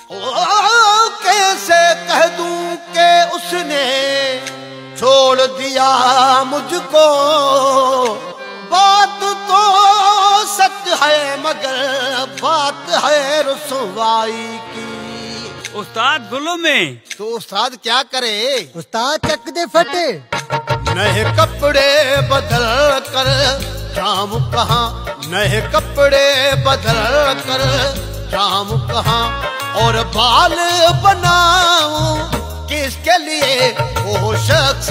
ओ कैसे कह दूं कि उसने छोड़ दिया मुझको। बात तो सच है मगर बात है रुसवाई की। उस्ताद जुल्म में तो उस्ताद क्या करे? उस्ताद चक दे फटे। नए कपड़े बदल कर जाऊं कहाँ, नए कपड़े बदल कर जाऊं कहाँ, और बाल बनाऊं किसके लिए? वो शख्स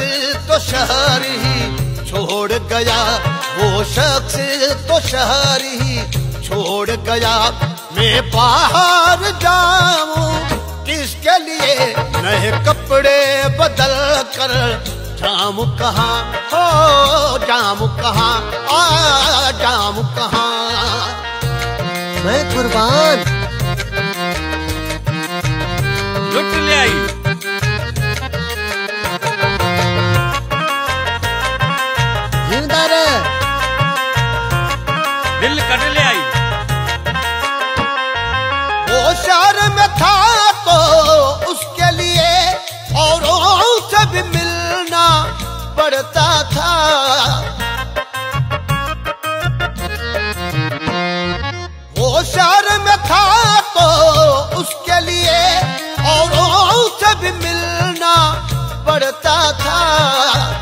तो शहर ही छोड़ गया, वो शख्स तो शहर ही छोड़ गया। मैं बाहर जाऊं किसके लिए? नए कपड़े बदल कर जाऊं कहाँ, हो जाऊं कहाँ, आ जाऊं कहाँ। मैं कुर्बान। लुट ले आई। जिंदा रहे। दिल कट ले आई। वो शहर में था तो उसके लिए औरों से भी मिलना पड़ता था। वो शहर में था तो उसके लिए औरों से भी मिलना पड़ता था।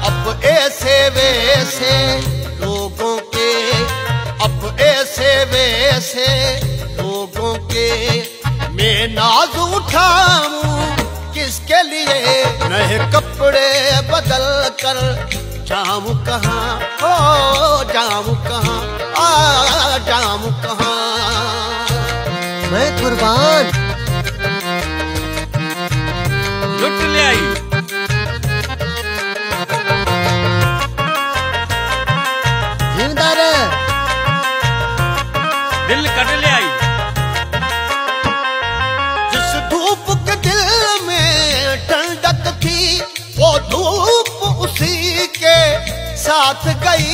अब ऐसे वैसे लोगों के, अब ऐसे वैसे लोगों के मैं नाज उठाऊं किसके लिए? नए कपड़े बदल कर जाऊं कहाँ, हो जाऊं कहाँ, आ जाऊं कहाँ। मैं कुर्बान। लुट ले आई। जिंदा रहे। दिल कट ले आई। जिस धूप के दिल में ठंडक थी वो धूप उसी के साथ गई।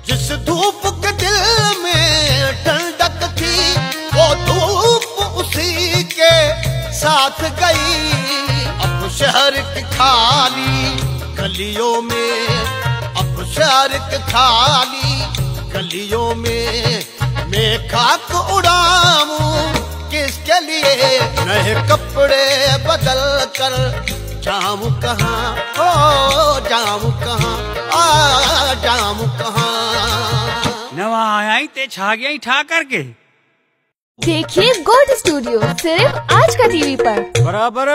जिस धूप के दिल में ठंडक थी वो धूप उसी के साथ गई। अब शहर की खाली गलियों में, अब शहर की खाली गलियों में मैं खाक उड़ाऊं किसके लिए? नए कपड़े बदल कर जाऊं कहाँ, हो जाऊं कहाँ, आ जाऊं कहाँ। नवा आया ते छा गया ठा करके। देखिए गोल्ड स्टूडियो सिर्फ आज का टीवी पर। बराबर।